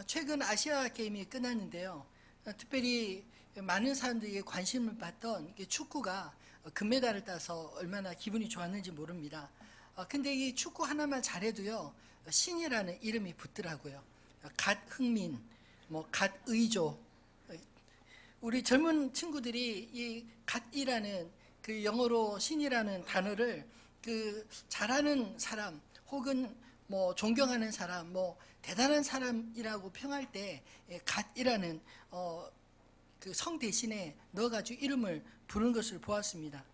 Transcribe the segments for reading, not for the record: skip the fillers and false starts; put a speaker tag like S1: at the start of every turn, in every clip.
S1: 최근 아시아 게임이 끝났는데요. 특별히 많은 사람들이 관심을 받던 축구가 금메달을 따서 얼마나 기분이 좋았는지 모릅니다. 근데 이 축구 하나만 잘해도요, 신이라는 이름이 붙더라고요. 갓흥민, 갓의조. 우리 젊은 친구들이 이 갓이라는 그 영어로 신이라는 단어를 잘하는 사람 혹은 존경하는 사람, 대단한 사람이라고 평할 때 갓이라는 그 성 대신에 넣어가지고 이름을 부르는 것을 보았습니다.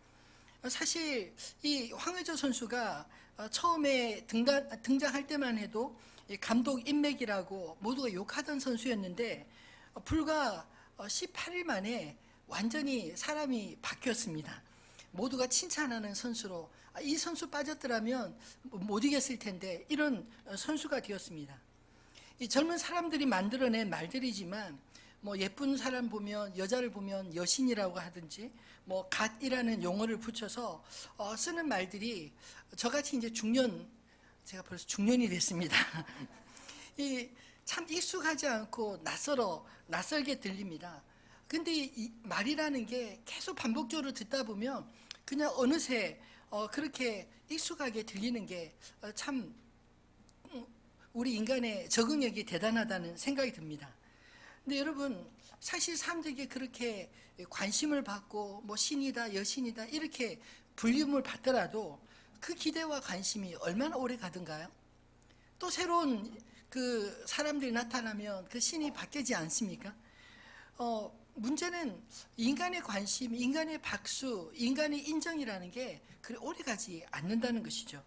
S1: 사실 이 황의조 선수가 처음에 등장할 때만 해도 감독 인맥이라고 모두가 욕하던 선수였는데 불과 18일 만에 완전히 사람이 바뀌었습니다. 모두가 칭찬하는 선수로, 이 선수 빠졌더라면 못 이겼을 텐데, 이런 선수가 되었습니다. 이 젊은 사람들이 만들어낸 말들이지만 예쁜 사람 보면, 여자를 보면 여신이라고 하든지 갓이라는 용어를 붙여서 쓰는 말들이 저같이 이제 제가 벌써 중년이 됐습니다. 참 익숙하지 않고 낯설게 들립니다. 근데 이 말이라는 게 계속 반복적으로 듣다 보면 그냥 어느새 그렇게 익숙하게 들리는 게 참 우리 인간의 적응력이 대단하다는 생각이 듭니다. 근데 여러분, 사실 사람들에게 그렇게 관심을 받고 신이다, 여신이다 이렇게 불림을 받더라도 그 기대와 관심이 얼마나 오래 가던가요? 또 새로운 그 사람들이 나타나면 그 신이 바뀌지 않습니까? 문제는 인간의 관심, 인간의 박수, 인간의 인정이라는 게 그리 오래 가지 않는다는 것이죠.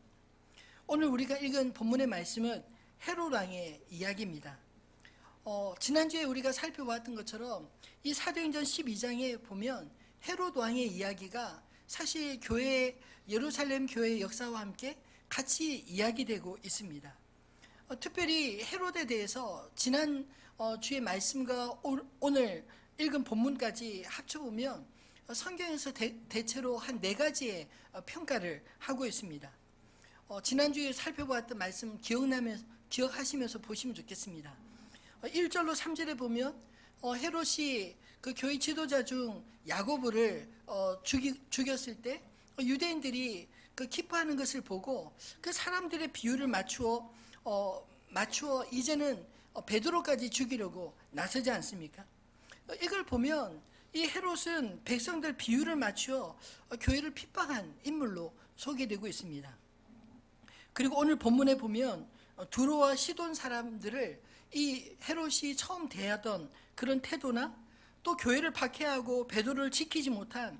S1: 오늘 우리가 읽은 본문의 말씀은 헤롯 왕의 이야기입니다. 지난주에 우리가 살펴봤던 것처럼 이 사도행전 12장에 보면 헤롯 왕의 이야기가 사실 예루살렘 교회의 역사와 함께 같이 이야기되고 있습니다. 특별히 헤롯에 대해서 지난 주의 말씀과 오늘 읽은 본문까지 합쳐보면 성경에서 대체로 한 4가지의 평가를 하고 있습니다. 지난주에 살펴보았던 말씀 기억하시면서 보시면 좋겠습니다. 1절로 3절에 보면 헤롯이 그 교회 지도자 중 야고보를 죽였을 때 유대인들이 그 기뻐하는 것을 보고 그 사람들의 비율을 맞추어 이제는 베드로까지 죽이려고 나서지 않습니까? 이걸 보면 이 헤롯은 백성들 비율을 맞추어 교회를 핍박한 인물로 소개되고 있습니다. 그리고 오늘 본문에 보면 두로와 시돈 사람들을 이 헤롯이 처음 대하던 그런 태도나 또 교회를 박해하고 베드로를 지키지 못한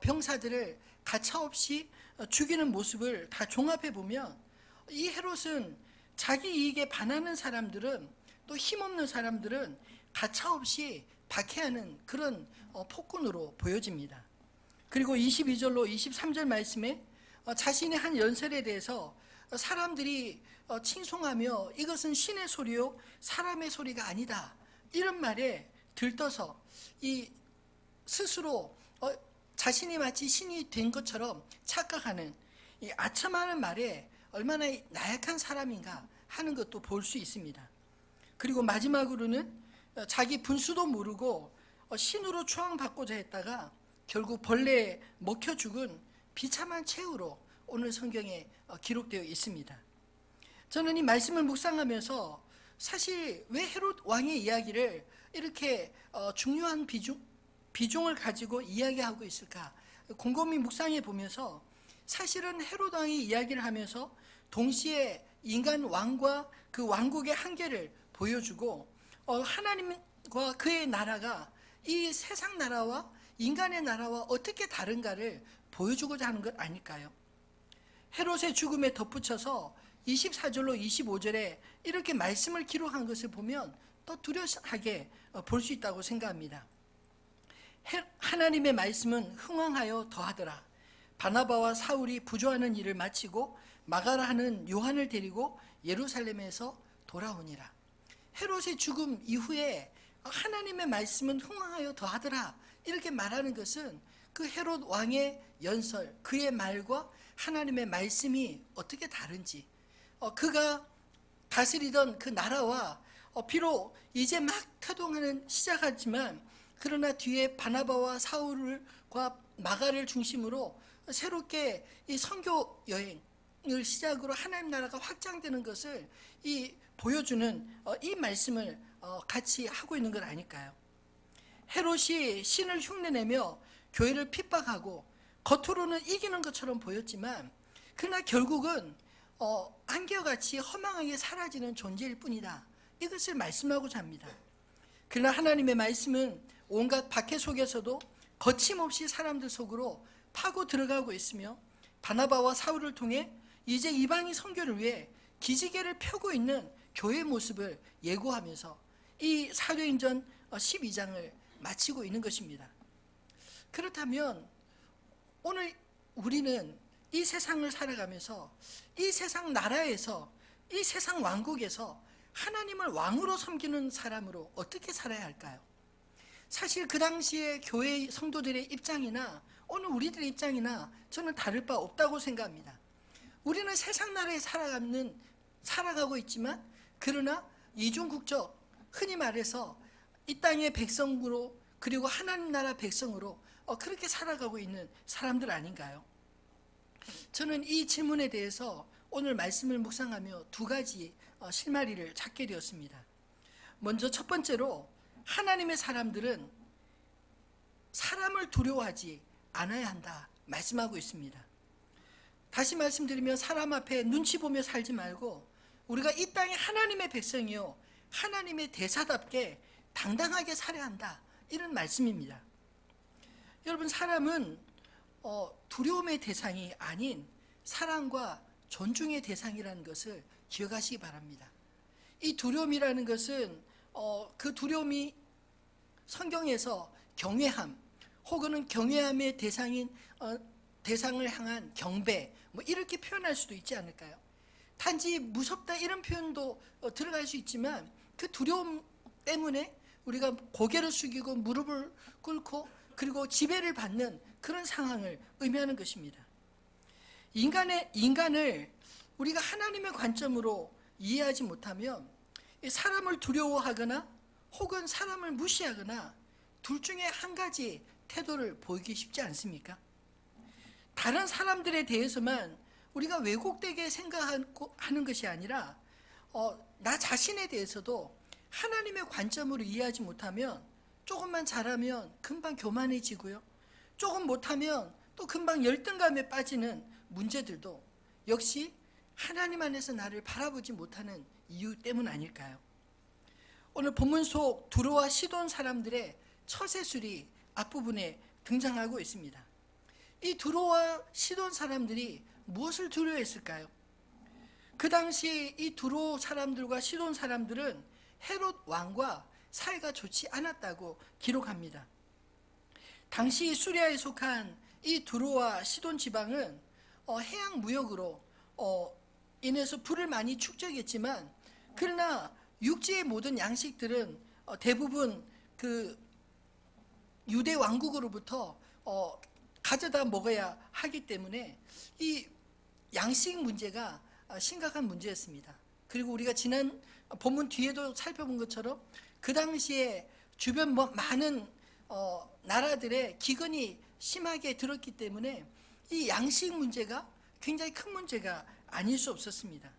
S1: 병사들을 가차없이 죽이는 모습을 다 종합해 보면 이 헤롯은 자기 이익에 반하는 사람들은, 또 힘없는 사람들은 가차없이 박해하는 그런 폭군으로 보여집니다. 그리고 22절로 23절 말씀에 자신의 한 연설에 대해서 사람들이 칭송하며 이것은 신의 소리요 사람의 소리가 아니다, 이런 말에 들떠서 이 스스로 자신이 마치 신이 된 것처럼 착각하는 이 아첨하는 말에 얼마나 나약한 사람인가 하는 것도 볼 수 있습니다. 그리고 마지막으로는 자기 분수도 모르고 신으로 추앙받고자 했다가 결국 벌레에 먹혀 죽은 비참한 최후로 오늘 성경에 기록되어 있습니다. 저는 이 말씀을 묵상하면서 사실 왜 헤롯 왕의 이야기를 이렇게 중요한 비중을 가지고 이야기하고 있을까 곰곰이 묵상해 보면서, 사실은 헤롯 왕이 이야기를 하면서 동시에 인간 왕과 그 왕국의 한계를 보여주고 하나님과 그의 나라가 이 세상 나라와 인간의 나라와 어떻게 다른가를 보여주고자 하는 것 아닐까요? 헤롯의 죽음에 덧붙여서 24절로 25절에 이렇게 말씀을 기록한 것을 보면 또 뚜렷하게 볼 수 있다고 생각합니다. 하나님의 말씀은 흥왕하여 더하더라. 바나바와 사울이 부조하는 일을 마치고 마가라 하는 요한을 데리고 예루살렘에서 돌아오니라. 헤롯의 죽음 이후에 하나님의 말씀은 흥왕하여 더하더라 이렇게 말하는 것은 그 헤롯 왕의 연설, 그의 말과 하나님의 말씀이 어떻게 다른지, 그가 다스리던 그 나라와 비록 이제 막 태동하는 시작하지만 그러나 뒤에 바나바와 사울과 마가를 중심으로 새롭게 이 선교 여행을 시작으로 하나님 나라가 확장되는 것을 보여주는 이 말씀을 같이 하고 있는 것 아닐까요? 헤롯이 신을 흉내내며 교회를 핍박하고 겉으로는 이기는 것처럼 보였지만 그러나 결국은 안개같이 허망하게 사라지는 존재일 뿐이다. 이것을 말씀하고자 합니다. 그러나 하나님의 말씀은 온갖 박해 속에서도 거침없이 사람들 속으로 파고 들어가고 있으며 바나바와 사울을 통해 이제 이방인 선교를 위해 기지개를 펴고 있는 교회의 모습을 예고하면서 이 사도행전 12장을 마치고 있는 것입니다. 그렇다면 오늘 우리는 이 세상을 살아가면서 이 세상 나라에서 이 세상 왕국에서 하나님을 왕으로 섬기는 사람으로 어떻게 살아야 할까요? 사실 그 당시에 교회 성도들의 입장이나 오늘 우리들의 입장이나 저는 다를 바 없다고 생각합니다. 우리는 세상 나라에 살아가고 있지만 그러나 이중국적, 흔히 말해서 이 땅의 백성으로 그리고 하나님 나라 백성으로 그렇게 살아가고 있는 사람들 아닌가요? 저는 이 질문에 대해서 오늘 말씀을 묵상하며 두 가지 실마리를 찾게 되었습니다. 먼저 첫 번째로 하나님의 사람들은 사람을 두려워하지 않아야 한다 말씀하고 있습니다. 다시 말씀드리면 사람 앞에 눈치 보며 살지 말고 우리가 이 땅에 하나님의 백성이요 하나님의 대사답게 당당하게 살아야 한다 이런 말씀입니다. 여러분 사람은 두려움의 대상이 아닌 사랑과 존중의 대상이라는 것을 기억하시기 바랍니다. 이 두려움이라는 것은 그 두려움이 성경에서 경외함 혹은 경외함의 대상을 향한 경배 이렇게 표현할 수도 있지 않을까요? 단지 무섭다 이런 표현도 들어갈 수 있지만 그 두려움 때문에 우리가 고개를 숙이고 무릎을 꿇고 그리고 지배를 받는 그런 상황을 의미하는 것입니다. 인간을 우리가 하나님의 관점으로 이해하지 못하면 사람을 두려워하거나 혹은 사람을 무시하거나 둘 중에 한 가지 태도를 보이기 쉽지 않습니까? 다른 사람들에 대해서만 우리가 왜곡되게 생각하는 것이 아니라 나 자신에 대해서도 하나님의 관점으로 이해하지 못하면 조금만 잘하면 금방 교만해지고요. 조금 못하면 또 금방 열등감에 빠지는 문제들도 역시 하나님 안에서 나를 바라보지 못하는 이유 때문 아닐까요? 오늘 본문 속 두로와 시돈 사람들의 처세술이 앞부분에 등장하고 있습니다. 이 두로와 시돈 사람들이 무엇을 두려워했을까요? 그 당시 이 두로 사람들과 시돈 사람들은 헤롯 왕과 사이가 좋지 않았다고 기록합니다. 당시 수리아에 속한 이 두로와 시돈 지방은 해양 무역으로 인해서 부를 많이 축적했지만 그러나 육지의 모든 양식들은 대부분 그 유대 왕국으로부터 가져다 먹어야 하기 때문에 이 양식 문제가 심각한 문제였습니다. 그리고 우리가 지난 본문 뒤에도 살펴본 것처럼 그 당시에 주변 많은 나라들의 기근이 심하게 들었기 때문에 이 양식 문제가 굉장히 큰 문제가 아닐 수 없었습니다.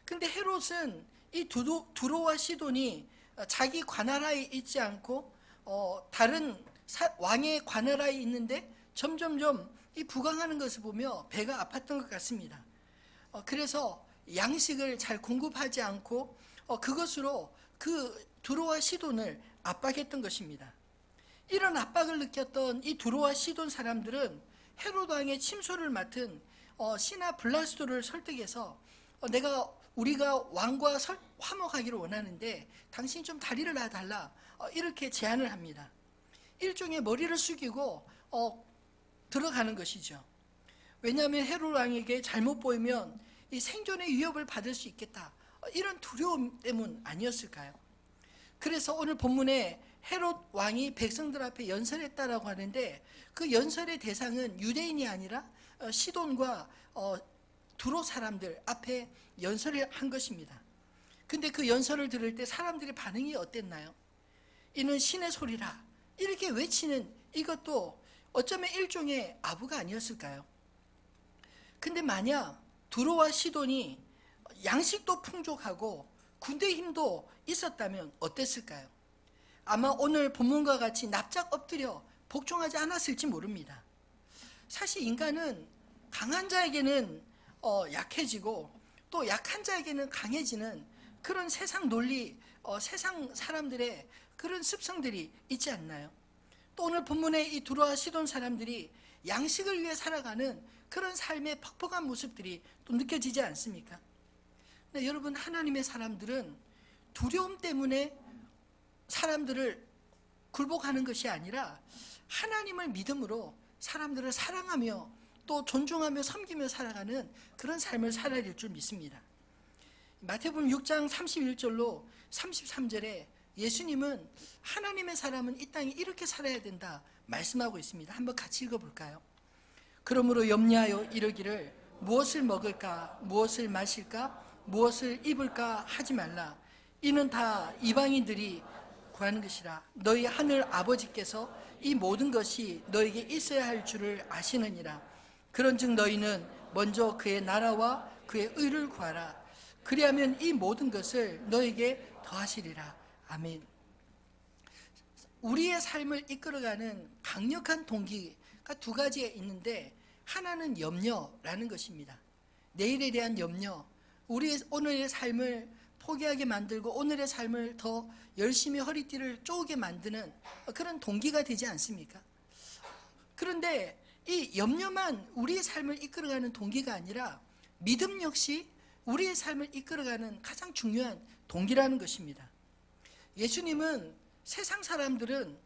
S1: 그런데 헤롯은 이 두로와 시돈이 자기 관할하에 있지 않고 다른 왕의 관할하에 있는데 점점점 이 부강하는 것을 보며 배가 아팠던 것 같습니다. 그래서 양식을 잘 공급하지 않고 그것으로 그 두로와 시돈을 압박했던 것입니다. 이런 압박을 느꼈던 이 두로와 시돈 사람들은 헤롯 왕의 침소를 맡은 신하 블라스도를 설득해서 우리가 왕과 화목하기를 원하는데 당신이 좀 다리를 놔달라 이렇게 제안을 합니다. 일종의 머리를 숙이고 들어가는 것이죠. 왜냐하면 헤롯 왕에게 잘못 보이면 이 생존의 위협을 받을 수 있겠다 이런 두려움 때문 아니었을까요? 그래서 오늘 본문에 헤롯 왕이 백성들 앞에 연설했다라고 하는데 그 연설의 대상은 유대인이 아니라 시돈과 두로 사람들 앞에 연설을 한 것입니다. 근데 그 연설을 들을 때 사람들의 반응이 어땠나요? 이는 신의 소리라 이렇게 외치는 이것도 어쩌면 일종의 아부가 아니었을까요? 근데 만약 두로와 시돈이 양식도 풍족하고 군대 힘도 있었다면 어땠을까요? 아마 오늘 본문과 같이 납작 엎드려 복종하지 않았을지 모릅니다. 사실 인간은 강한 자에게는 약해지고 또 약한 자에게는 강해지는 그런 세상 논리, 세상 사람들의 그런 습성들이 있지 않나요? 또 오늘 본문의 이 두로와 시돈 사람들이 양식을 위해 살아가는 그런 삶의 퍽퍽한 모습들이 또 느껴지지 않습니까? 네, 여러분, 하나님의 사람들은 두려움 때문에 사람들을 굴복하는 것이 아니라 하나님을 믿음으로 사람들을 사랑하며 또 존중하며 섬기며 살아가는 그런 삶을 살아야 될 줄 믿습니다. 마태복음 6장 31절로 33절에 예수님은 하나님의 사람은 이 땅에 이렇게 살아야 된다 말씀하고 있습니다. 한번 같이 읽어볼까요? 그러므로 염려하여 이르기를 무엇을 먹을까 무엇을 마실까 무엇을 입을까 하지 말라. 이는 다 이방인들이 구하는 것이라. 너희 하늘 아버지께서 이 모든 것이 너에게 있어야 할 줄을 아시느니라. 그런즉 너희는 먼저 그의 나라와 그의 의를 구하라. 그리하면 이 모든 것을 너에게 더하시리라. 아멘. 우리의 삶을 이끌어가는 강력한 동기가 두 가지가 있는데 하나는 염려라는 것입니다. 내일에 대한 염려, 우리의 오늘의 삶을 포기하게 만들고 오늘의 삶을 더 열심히 허리띠를 쪼게 만드는 그런 동기가 되지 않습니까? 그런데 이 염려만 우리의 삶을 이끌어가는 동기가 아니라 믿음 역시 우리의 삶을 이끌어가는 가장 중요한 동기라는 것입니다. 예수님은 세상 사람들은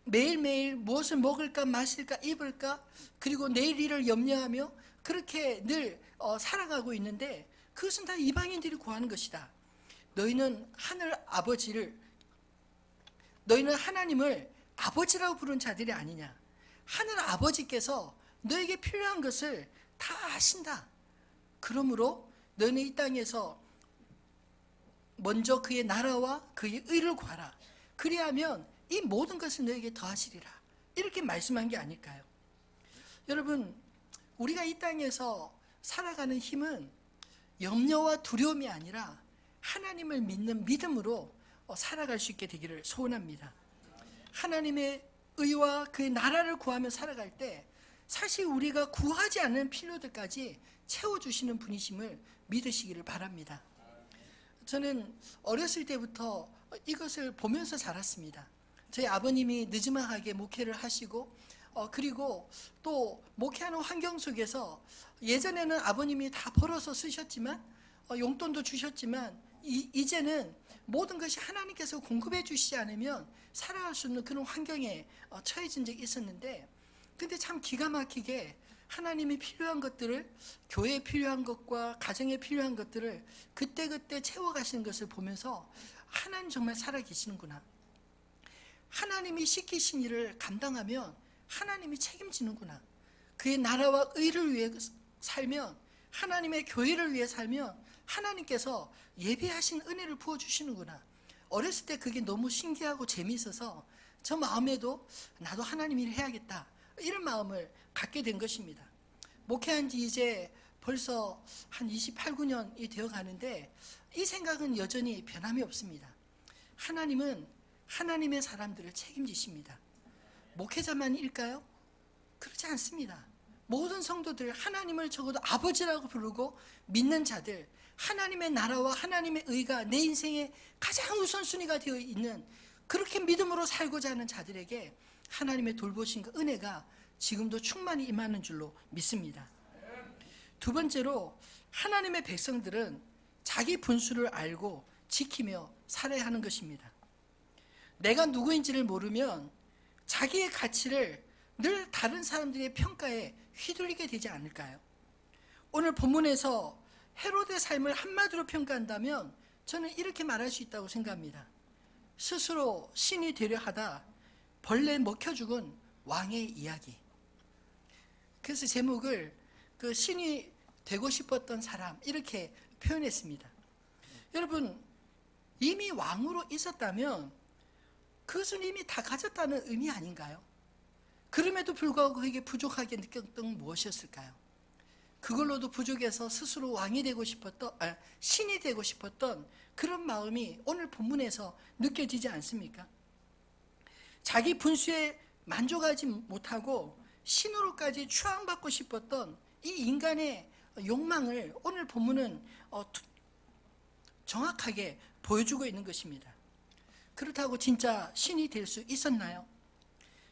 S1: 매일매일 무엇을 먹을까 마실까 입을까 그리고 내일 일을 염려하며 그렇게 늘 살아가고 있는데 그것은 다 이방인들이 구하는 것이다. 너희는 하나님을 아버지라고 부른 자들이 아니냐. 하늘 아버지께서 너에게 필요한 것을 다 아신다. 그러므로 너는 이 땅에서 먼저 그의 나라와 그의 의를 구하라. 그리하면 이 모든 것을 너에게 더하시리라. 이렇게 말씀한 게 아닐까요? 여러분, 우리가 이 땅에서 살아가는 힘은 염려와 두려움이 아니라 하나님을 믿는 믿음으로 살아갈 수 있게 되기를 소원합니다. 하나님의 의와 그의 나라를 구하며 살아갈 때 사실 우리가 구하지 않는 필요들까지 채워주시는 분이심을 믿으시기를 바랍니다. 저는 어렸을 때부터 이것을 보면서 자랐습니다. 저희 아버님이 느지막하게 목회를 하시고 그리고 또 목회하는 환경 속에서 예전에는 아버님이 다 벌어서 쓰셨지만 용돈도 주셨지만 이제는 모든 것이 하나님께서 공급해 주시지 않으면 살아갈 수 없는 그런 환경에 처해진 적이 있었는데 근데 참 기가 막히게 하나님이 필요한 것들을 교회에 필요한 것과 가정에 필요한 것들을 그때그때 채워가시는 것을 보면서 하나님 정말 살아계시는구나. 하나님이 시키신 일을 감당하면 하나님이 책임지는구나. 그의 나라와 의를 위해 살면 하나님의 교회를 위해 살면 하나님께서 예비하신 은혜를 부어주시는구나. 어렸을 때 그게 너무 신기하고 재미있어서 저 마음에도 나도 하나님 일을 해야겠다 이런 마음을 갖게 된 것입니다. 목회한 지 이제 벌써 한 28, 9년이 되어 가는데 이 생각은 여전히 변함이 없습니다. 하나님은 하나님의 사람들을 책임지십니다. 목회자만일까요? 그렇지 않습니다. 모든 성도들 하나님을 적어도 아버지라고 부르고 믿는 자들 하나님의 나라와 하나님의 의가 내 인생의 가장 우선순위가 되어 있는 그렇게 믿음으로 살고자 하는 자들에게 하나님의 돌보심과 은혜가 지금도 충만히 임하는 줄로 믿습니다. 두 번째로 하나님의 백성들은 자기 분수를 알고 지키며 살아야 하는 것입니다. 내가 누구인지를 모르면 자기의 가치를 늘 다른 사람들의 평가에 휘둘리게 되지 않을까요? 오늘 본문에서 헤롯의 삶을 한마디로 평가한다면 저는 이렇게 말할 수 있다고 생각합니다. 스스로 신이 되려 하다 벌레 먹혀 죽은 왕의 이야기. 그래서 제목을 그 신이 되고 싶었던 사람 이렇게 표현했습니다. 여러분, 이미 왕으로 있었다면 그것은 이미 다 가졌다는 의미 아닌가요? 그럼에도 불구하고 그에게 부족하게 느꼈던 무엇이었을까요? 그걸로도 부족해서 스스로 왕이 되고 싶었던, 신이 되고 싶었던 그런 마음이 오늘 본문에서 느껴지지 않습니까? 자기 분수에 만족하지 못하고 신으로까지 추앙받고 싶었던 이 인간의 욕망을 오늘 본문은 정확하게 보여주고 있는 것입니다. 그렇다고 진짜 신이 될 수 있었나요?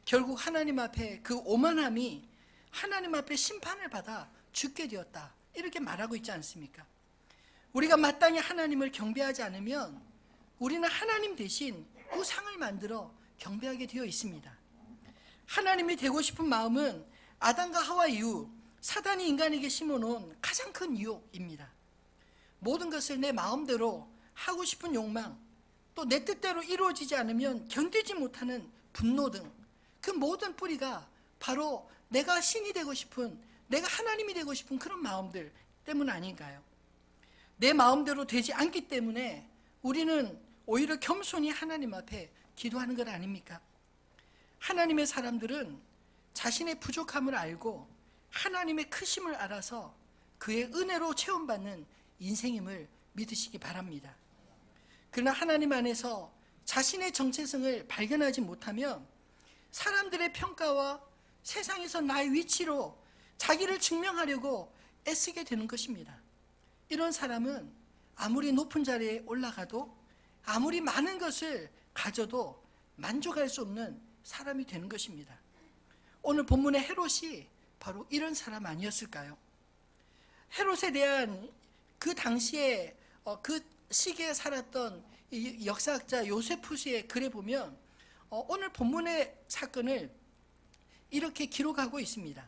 S1: 결국 하나님 앞에 그 오만함이 하나님 앞에 심판을 받아 죽게 되었다, 이렇게 말하고 있지 않습니까? 우리가 마땅히 하나님을 경배하지 않으면 우리는 하나님 대신 우상을 만들어 경배하게 되어 있습니다. 하나님이 되고 싶은 마음은 아담과 하와 이후 사단이 인간에게 심어놓은 가장 큰 유혹입니다. 모든 것을 내 마음대로 하고 싶은 욕망, 또 내 뜻대로 이루어지지 않으면 견디지 못하는 분노 등 그 모든 뿌리가 바로 내가 신이 되고 싶은, 내가 하나님이 되고 싶은 그런 마음들 때문 아닌가요? 내 마음대로 되지 않기 때문에 우리는 오히려 겸손히 하나님 앞에 기도하는 것 아닙니까? 하나님의 사람들은 자신의 부족함을 알고 하나님의 크심을 알아서 그의 은혜로 체험받는 인생임을 믿으시기 바랍니다. 그러나 하나님 안에서 자신의 정체성을 발견하지 못하면 사람들의 평가와 세상에서 나의 위치로 자기를 증명하려고 애쓰게 되는 것입니다. 이런 사람은 아무리 높은 자리에 올라가도 아무리 많은 것을 가져도 만족할 수 없는 사람이 되는 것입니다. 오늘 본문의 헤롯이 바로 이런 사람 아니었을까요? 헤롯에 대한 그 당시에 그 시기에 살았던 이 역사학자 요세푸스의 글에 보면 오늘 본문의 사건을 이렇게 기록하고 있습니다.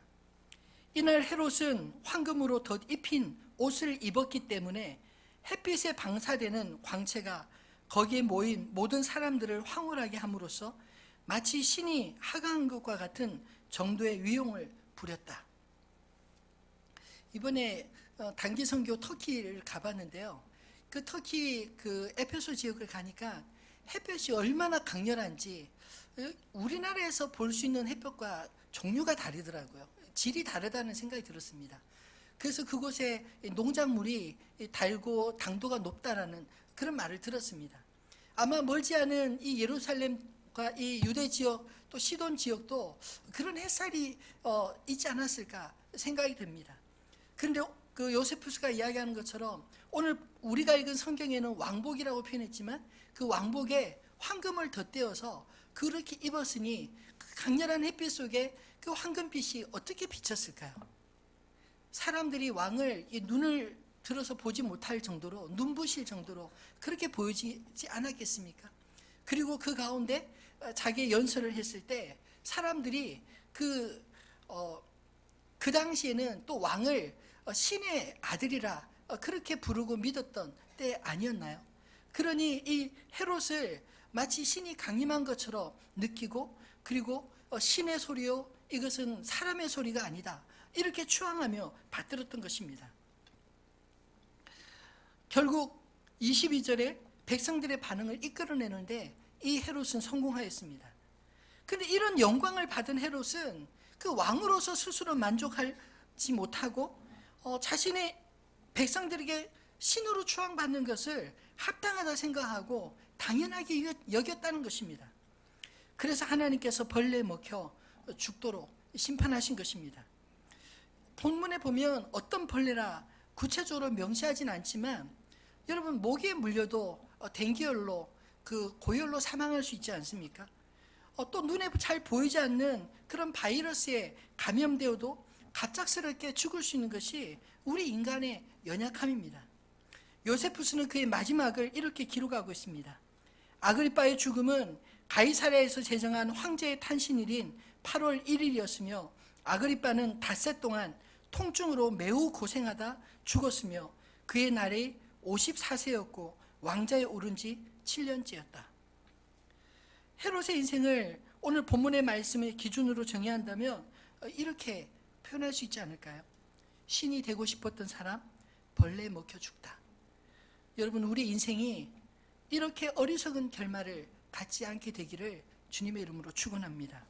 S1: 이날 헤롯은 황금으로 덧입힌 옷을 입었기 때문에 햇빛에 방사되는 광채가 거기에 모인 모든 사람들을 황홀하게 함으로써 마치 신이 하강한 것과 같은 정도의 위용을 부렸다. 이번에 단기 선교 터키를 가봤는데요. 그 터키 그 에페소 지역을 가니까 햇볕이 얼마나 강렬한지 우리나라에서 볼 수 있는 햇볕과 종류가 다르더라고요. 질이 다르다는 생각이 들었습니다. 그래서 그곳에 농작물이 달고 당도가 높다라는 그런 말을 들었습니다. 아마 멀지 않은 이 예루살렘과 이 유대 지역 또 시돈 지역도 그런 햇살이 있지 않았을까 생각이 듭니다. 그런데 그 요세푸스가 이야기하는 것처럼 오늘 우리가 읽은 성경에는 왕복이라고 표현했지만 그 왕복에 황금을 덧대어서 그렇게 입었으니 그 강렬한 햇빛 속에 그 황금빛이 어떻게 비쳤을까요? 사람들이 왕을 눈을 들어서 보지 못할 정도로, 눈부실 정도로 그렇게 보이지 않았겠습니까? 그리고 그 가운데 자기의 연설을 했을 때 사람들이 그 당시에는 또 왕을 신의 아들이라 그렇게 부르고 믿었던 때 아니었나요? 그러니 이 헤롯을 마치 신이 강림한 것처럼 느끼고, 그리고 신의 소리요, 이것은 사람의 소리가 아니다, 이렇게 추앙하며 받들었던 것입니다. 결국 22절에 백성들의 반응을 이끌어내는데 이 헤롯은 성공하였습니다. 그런데 이런 영광을 받은 헤롯은 그 왕으로서 스스로 만족하지 못하고 자신의 백성들에게 신으로 추앙받는 것을 합당하다 생각하고 당연하게 여겼다는 것입니다. 그래서 하나님께서 벌레에 먹혀 죽도록 심판하신 것입니다. 본문에 보면 어떤 벌레라 구체적으로 명시하진 않지만 여러분, 모기에 물려도 댕기열로 그 고열로 사망할 수 있지 않습니까? 또 눈에 잘 보이지 않는 그런 바이러스에 감염되어도 갑작스럽게 죽을 수 있는 것이 우리 인간의 연약함입니다. 요세푸스는 그의 마지막을 이렇게 기록하고 있습니다. 아그리빠의 죽음은 가이사랴에서 제정한 황제의 탄신일인 8월 1일이었으며 아그리빠는 닷새 동안 통증으로 매우 고생하다 죽었으며 그의 날이 54세였고 왕자에 오른 지 7년째였다. 헤롯의 인생을 오늘 본문의 말씀의 기준으로 정의한다면 이렇게 표현할 수 있지 않을까요? 신이 되고 싶었던 사람, 벌레에 먹혀 죽다. 여러분, 우리 인생이 이렇게 어리석은 결말을 갖지 않게 되기를 주님의 이름으로 축원합니다.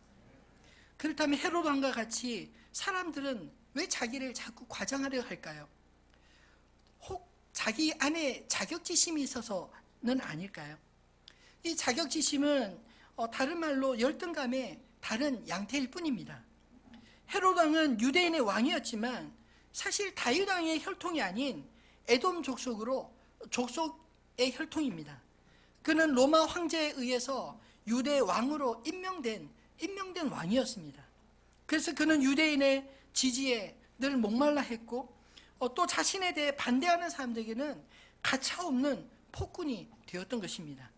S1: 그렇다면 헤롯 왕과 같이 사람들은 왜 자기를 자꾸 과장하려 할까요? 혹 자기 안에 자격지심이 있어서는 아닐까요? 이 자격지심은 다른 말로 열등감의 다른 양태일 뿐입니다. 헤롯 왕은 유대인의 왕이었지만 사실 다윗 왕의 혈통이 아닌 에돔 족속의 혈통입니다. 그는 로마 황제에 의해서 유대 왕으로 임명된 왕이었습니다. 그래서 그는 유대인의 지지에 늘 목말라 했고 또 자신에 대해 반대하는 사람들에게는 가차없는 폭군이 되었던 것입니다.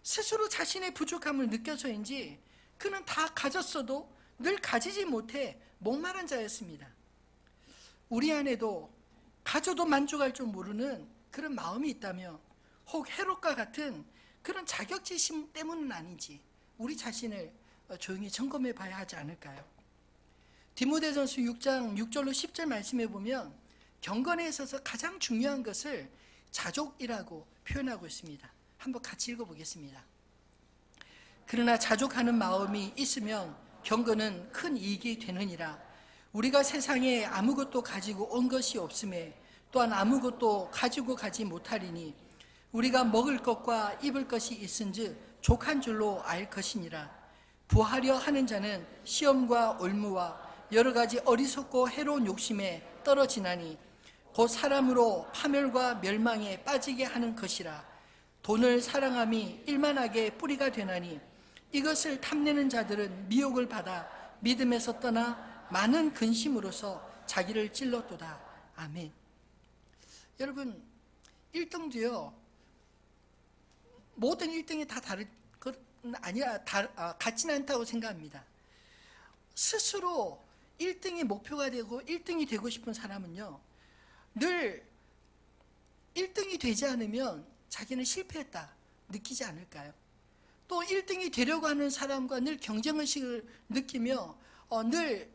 S1: 스스로 자신의 부족함을 느껴서인지 그는 다 가졌어도 늘 가지지 못해 목마른 자였습니다. 우리 안에도 가져도 만족할 줄 모르는 그런 마음이 있다며 혹 헤롯과 같은 그런 자격지심 때문은 아닌지 우리 자신을 조용히 점검해 봐야 하지 않을까요? 디모데전서 6장 6절로 10절 말씀해 보면 경건에 있어서 가장 중요한 것을 자족이라고 표현하고 있습니다. 한번 같이 읽어보겠습니다. 그러나 자족하는 마음이 있으면 경건은 큰 이익이 되느니라. 우리가 세상에 아무것도 가지고 온 것이 없음에 또한 아무것도 가지고 가지 못하리니 우리가 먹을 것과 입을 것이 있은즉 족한 줄로 알 것이니라. 부하려 하는 자는 시험과 올무와 여러 가지 어리석고 해로운 욕심에 떨어지나니 곧 사람으로 파멸과 멸망에 빠지게 하는 것이라. 돈을 사랑함이 일만하게 뿌리가 되나니 이것을 탐내는 자들은 미혹을 받아 믿음에서 떠나 많은 근심으로서 자기를 찔렀도다. 아멘. 여러분, 1등도요 모든 1등이 다 다른 것 아니라 같지는 않다고 생각합니다. 스스로 1등이 목표가 되고 1등이 되고 싶은 사람은요 늘 1등이 되지 않으면 자기는 실패했다 느끼지 않을까요? 또 1등이 되려고 하는 사람과 늘 경쟁의식을 느끼며 늘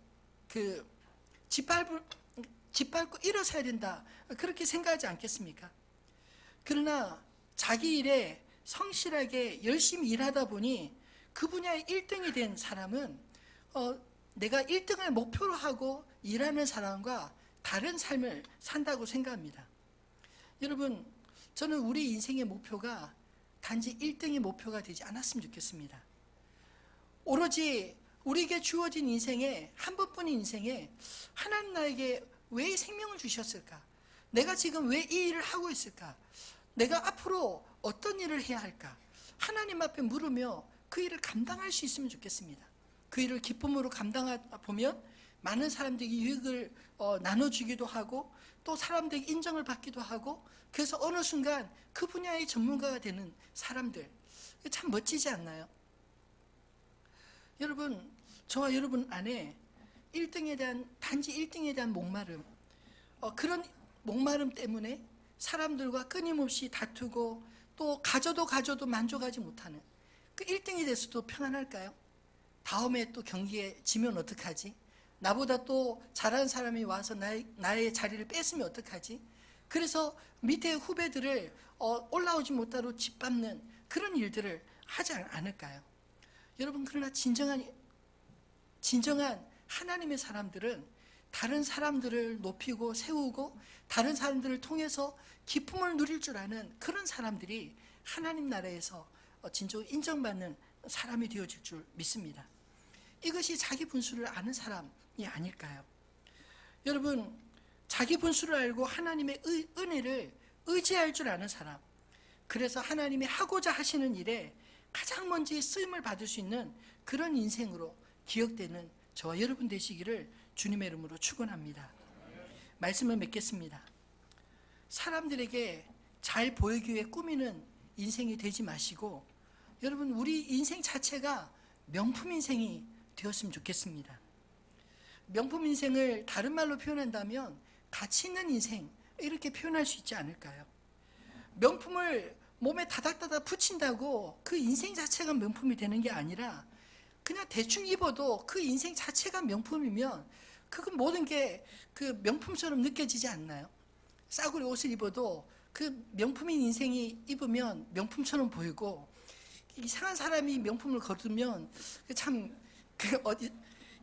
S1: 짓밟고 일어서야 된다 그렇게 생각하지 않겠습니까? 그러나 자기 일에 성실하게 열심히 일하다 보니 그 분야의 1등이 된 사람은 내가 1등을 목표로 하고 일하는 사람과 다른 삶을 산다고 생각합니다. 여러분, 저는 우리 인생의 목표가 단지 1등의 목표가 되지 않았으면 좋겠습니다. 오로지 우리에게 주어진 인생에 한 번뿐인 인생에 하나님 나에게 왜 생명을 주셨을까? 내가 지금 왜 이 일을 하고 있을까? 내가 앞으로 어떤 일을 해야 할까? 하나님 앞에 물으며 그 일을 감당할 수 있으면 좋겠습니다. 그 일을 기쁨으로 감당하다 보면 많은 사람들이 유익을 나눠주기도 하고 또 사람들에게 인정을 받기도 하고 그래서 어느 순간 그 분야의 전문가가 되는 사람들 참 멋지지 않나요? 여러분, 저와 여러분 안에 1등에 대한 단지 1등에 대한 목마름 그런 목마름 때문에 사람들과 끊임없이 다투고 또 가져도 만족하지 못하는 그 1등이 돼서도 편안할까요? 다음에 또 경기에 지면 어떡하지? 나보다 또 잘하는 사람이 와서 나의 자리를 뺏으면 어떡하지? 그래서 밑에 후배들을 올라오지 못하도록 짓밟는 그런 일들을 하지 않을까요? 여러분, 그러나 진정한 하나님의 사람들은 다른 사람들을 높이고 세우고 다른 사람들을 통해서 기쁨을 누릴 줄 아는 그런 사람들이 하나님 나라에서 진정 인정받는 사람이 되어질 줄 믿습니다. 이것이 자기 분수를 아는 사람이 아닐까요? 여러분, 자기 분수를 알고 하나님의 은혜를 의지할 줄 아는 사람, 그래서 하나님이 하고자 하시는 일에 가장 먼저 쓰임을 받을 수 있는 그런 인생으로 기억되는 저와 여러분 되시기를 주님의 이름으로 축원합니다. 말씀을 맺겠습니다. 사람들에게 잘 보이기 위해 꾸미는 인생이 되지 마시고 여러분, 우리 인생 자체가 명품 인생이 되었으면 좋겠습니다. 명품 인생을 다른 말로 표현한다면 가치 있는 인생 이렇게 표현할 수 있지 않을까요? 명품을 몸에 다닥다닥 붙인다고 그 인생 자체가 명품이 되는 게 아니라 그냥 대충 입어도 그 인생 자체가 명품이면 그건 모든 게 그 명품처럼 느껴지지 않나요? 싸구려 옷을 입어도 그 명품인 인생이 입으면 명품처럼 보이고 이상한 사람이 명품을 거두면 참 어디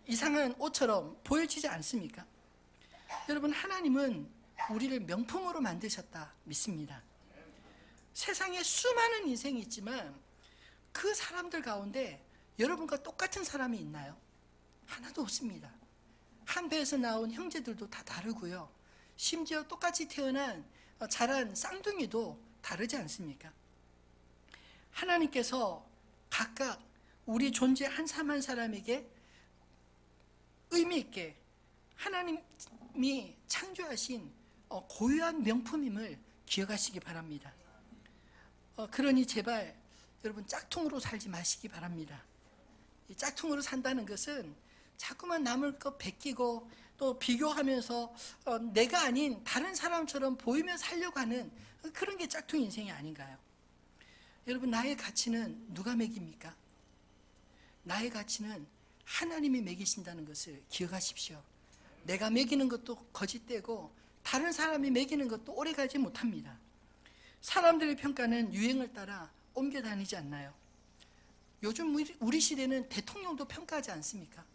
S1: 이상한 옷처럼 보여지지 않습니까? 여러분, 하나님은 우리를 명품으로 만드셨다 믿습니다. 세상에 수많은 인생이 있지만 그 사람들 가운데 여러분과 똑같은 사람이 있나요? 하나도 없습니다. 한 배에서 나온 형제들도 다 다르고요. 심지어 똑같이 태어난 자란 쌍둥이도 다르지 않습니까? 하나님께서 각각 우리 존재 한 사람 한 사람에게 의미 있게 하나님이 창조하신 고유한 명품임을 기억하시기 바랍니다. 그러니 제발 여러분 짝퉁으로 살지 마시기 바랍니다. 이 짝퉁으로 산다는 것은 자꾸만 남을 것 베끼고 또 비교하면서 내가 아닌 다른 사람처럼 보이며 살려고 하는 그런 게 짝퉁 인생이 아닌가요? 여러분, 나의 가치는 누가 매깁니까? 나의 가치는 하나님이 매기신다는 것을 기억하십시오. 내가 매기는 것도 거짓되고 다른 사람이 매기는 것도 오래가지 못합니다. 사람들의 평가는 유행을 따라 옮겨 다니지 않나요? 요즘 우리 시대는 대통령도 평가하지 않습니까?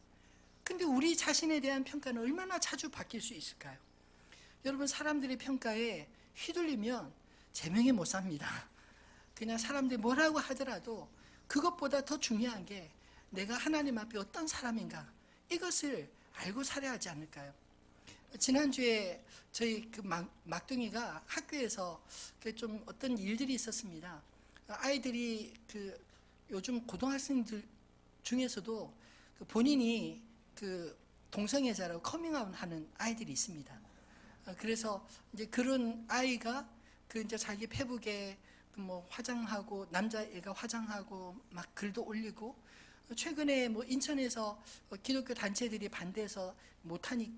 S1: 근데 우리 자신에 대한 평가는 얼마나 자주 바뀔 수 있을까요? 여러분, 사람들의 평가에 휘둘리면 제명에 못 삽니다. 그냥 사람들이 뭐라고 하더라도 그것보다 더 중요한 게 내가 하나님 앞에 어떤 사람인가, 이것을 알고 살아야 하지 않을까요? 지난주에 저희 그 막둥이가 학교에서 좀 어떤 일들이 있었습니다. 아이들이 그 요즘 고등학생들 중에서도 본인이 그 동성애자라고 커밍아웃 하는 아이들이 있습니다. 그래서 이제 그런 아이가 그 이제 자기 페북에 뭐 화장하고, 남자애가 화장하고 막 글도 올리고, 최근에 뭐 인천에서 기독교 단체들이 반대해서 못하니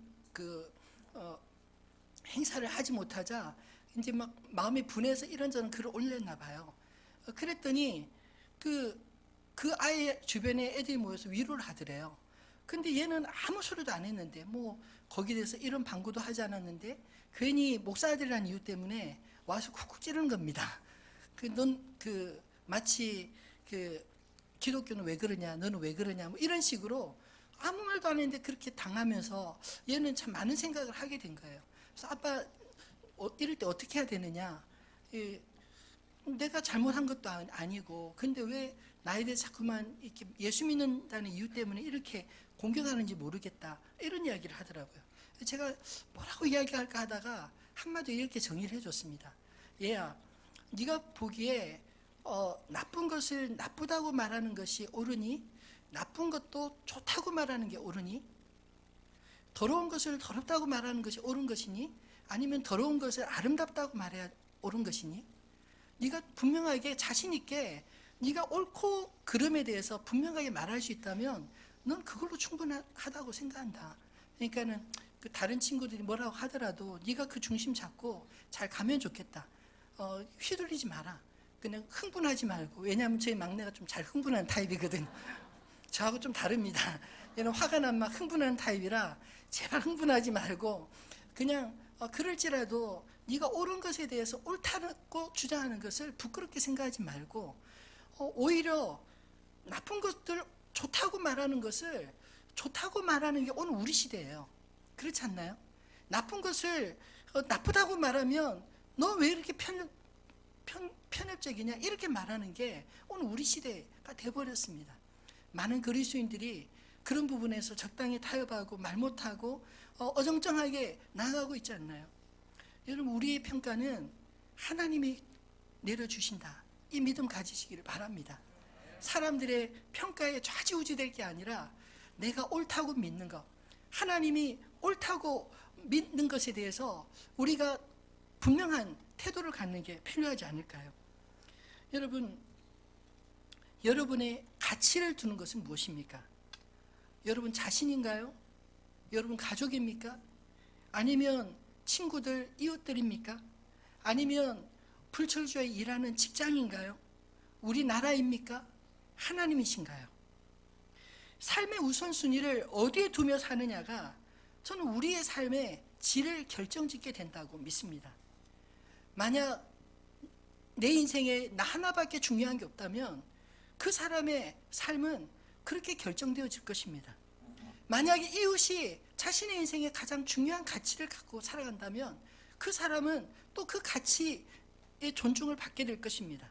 S1: 행사를 하지 못하자 이제 막 마음이 분해서 이런저런 글을 올렸나 봐요. 그랬더니 그 아이 주변에 애들이 모여서 위로를 하더래요. 근데 얘는 아무 소리도 안 했는데, 뭐 거기에 대해서 이런 방구도 하지 않았는데 괜히 목사들이라는 이유 때문에 와서 쿡쿡 찌르는 겁니다. 마치 기독교는 왜 그러냐, 너는 왜 그러냐, 뭐 이런 식으로 아무 말도 안 했는데 그렇게 당하면서 얘는 참 많은 생각을 하게 된 거예요. 그래서 아빠, 이럴 때 어떻게 해야 되느냐, 내가 잘못한 것도 아니고 근데 왜 나에 대해 자꾸만 이렇게 예수 믿는다는 이유 때문에 이렇게 공격하는지 모르겠다, 이런 이야기를 하더라고요. 제가 뭐라고 이야기할까 하다가 한마디 이렇게 정리를 해줬습니다. 얘야, 네가 보기에 나쁜 것을 나쁘다고 말하는 것이 옳으니? 나쁜 것도 좋다고 말하는 게 옳으니? 더러운 것을 더럽다고 말하는 것이 옳은 것이니? 아니면 더러운 것을 아름답다고 말해야 옳은 것이니? 네가 분명하게 자신 있게 네가 옳고 그름에 대해서 분명하게 말할 수 있다면 넌 그걸로 충분하다고 생각한다. 그러니까는 그 다른 친구들이 뭐라고 하더라도 네가 그 중심 잡고 잘 가면 좋겠다. 휘둘리지 마라. 그냥 흥분하지 말고. 왜냐하면 저희 막내가 좀 잘 흥분하는 타입이거든. 저하고 좀 다릅니다. 얘는 화가 나면 막 흥분하는 타입이라 제발 흥분하지 말고 그냥 그럴지라도 네가 옳은 것에 대해서 옳다고 주장하는 것을 부끄럽게 생각하지 말고 오히려 나쁜 것들 좋다고 말하는 것을 좋다고 말하는 게 오늘 우리 시대예요. 그렇지 않나요? 나쁜 것을 나쁘다고 말하면 너 왜 이렇게 편협적이냐, 이렇게 말하는 게 오늘 우리 시대가 돼버렸습니다. 많은 그리스도인들이 그런 부분에서 적당히 타협하고 말 못하고 어정쩡하게 나아가고 있지 않나요? 여러분, 우리의 평가는 하나님이 내려주신다, 이 믿음 가지시기를 바랍니다. 사람들의 평가에 좌지우지될 게 아니라 내가 옳다고 믿는 것, 하나님이 옳다고 믿는 것에 대해서 우리가 분명한 태도를 갖는 게 필요하지 않을까요? 여러분, 여러분의 가치를 두는 것은 무엇입니까? 여러분 자신인가요? 여러분 가족입니까? 아니면 친구들, 이웃들입니까? 아니면 불철주야 일하는 직장인가요? 우리나라입니까? 하나님이신가요? 삶의 우선순위를 어디에 두며 사느냐가 저는 우리의 삶의 질을 결정짓게 된다고 믿습니다. 만약 내 인생에 나 하나밖에 중요한 게 없다면 그 사람의 삶은 그렇게 결정되어질 것입니다. 만약에 이웃이 자신의 인생에 가장 중요한 가치를 갖고 살아간다면 그 사람은 또 그 가치의 존중을 받게 될 것입니다.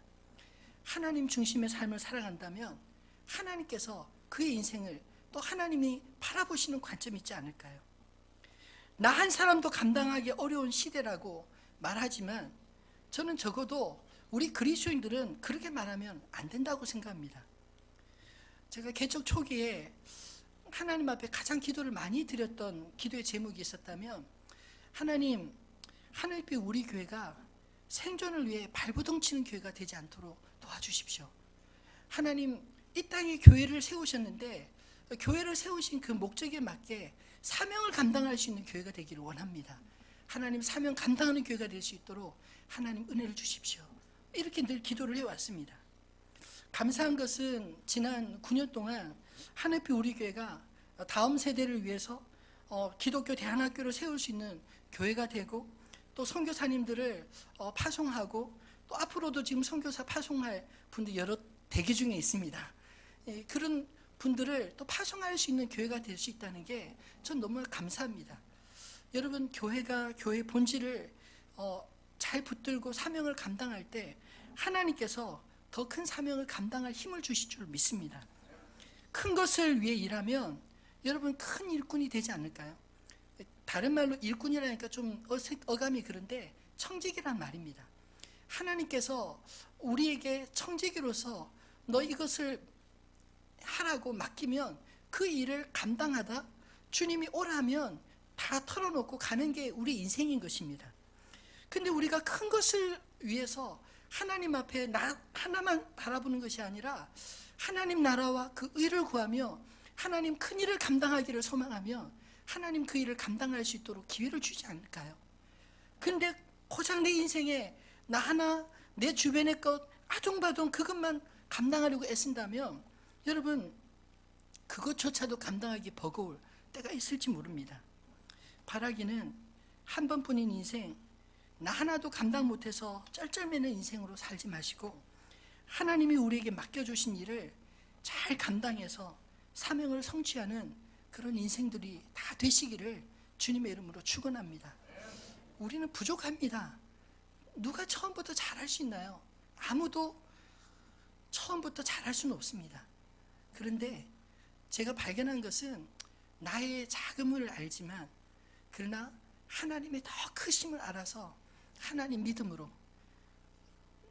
S1: 하나님 중심의 삶을 살아간다면 하나님께서 그의 인생을 또 하나님이 바라보시는 관점이 있지 않을까요? 나 한 사람도 감당하기 어려운 시대라고 말하지만 저는 적어도 우리 그리스도인들은 그렇게 말하면 안 된다고 생각합니다. 제가 개척 초기에 하나님 앞에 가장 기도를 많이 드렸던 기도의 제목이 있었다면, 하나님, 하늘빛 우리 교회가 생존을 위해 발버둥 치는 교회가 되지 않도록 도와주십시오. 하나님, 이 땅에 교회를 세우셨는데 교회를 세우신 그 목적에 맞게 사명을 감당할 수 있는 교회가 되기를 원합니다. 하나님, 사명 감당하는 교회가 될 수 있도록 하나님 은혜를 주십시오. 이렇게 늘 기도를 해왔습니다. 감사한 것은 지난 9년 동안 하늘빛 우리 교회가 다음 세대를 위해서 기독교 대안학교를 세울 수 있는 교회가 되고, 또 선교사님들을 파송하고, 또 앞으로도 지금 선교사 파송할 분들 여러 대기 중에 있습니다. 그런 분들을 또 파송할 수 있는 교회가 될 수 있다는 게 전 너무 감사합니다. 여러분, 교회가 교회의 본질을 잘 붙들고 사명을 감당할 때 하나님께서 더 큰 사명을 감당할 힘을 주실 줄 믿습니다. 큰 것을 위해 일하면 여러분 큰 일꾼이 되지 않을까요? 다른 말로 일꾼이라니까 좀 어감이 그런데 청지기란 말입니다. 하나님께서 우리에게 청지기로서 너 이것을 하라고 맡기면 그 일을 감당하다 주님이 오라면 다 털어놓고 가는 게 우리 인생인 것입니다. 근데 우리가 큰 것을 위해서 하나님 앞에 나 하나만 바라보는 것이 아니라 하나님 나라와 그 의를 구하며 하나님 큰 일을 감당하기를 소망하며 하나님 그 일을 감당할 수 있도록 기회를 주지 않을까요? 근데 고작 내 인생에 나 하나, 내 주변의 것 아둥바둥 그것만 감당하려고 애쓴다면 여러분 그것조차도 감당하기 버거울 때가 있을지 모릅니다. 바라기는 한 번뿐인 인생, 나 하나도 감당 못해서 쩔쩔매는 인생으로 살지 마시고 하나님이 우리에게 맡겨주신 일을 잘 감당해서 사명을 성취하는 그런 인생들이 다 되시기를 주님의 이름으로 축원합니다. 우리는 부족합니다. 누가 처음부터 잘할 수 있나요? 아무도 처음부터 잘할 수는 없습니다. 그런데 제가 발견한 것은 나의 작음을 알지만 그러나 하나님의 더 크심을 알아서 하나님 믿음으로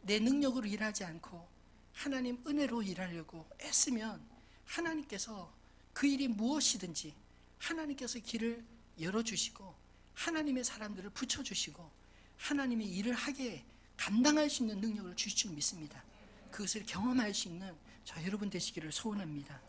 S1: 내 능력으로 일하지 않고 하나님 은혜로 일하려고 애쓰면 하나님께서 그 일이 무엇이든지 하나님께서 길을 열어주시고 하나님의 사람들을 붙여주시고 하나님의 일을 하게 감당할 수 있는 능력을 주실 줄 믿습니다. 그것을 경험할 수 있는 저 여러분 되시기를 소원합니다.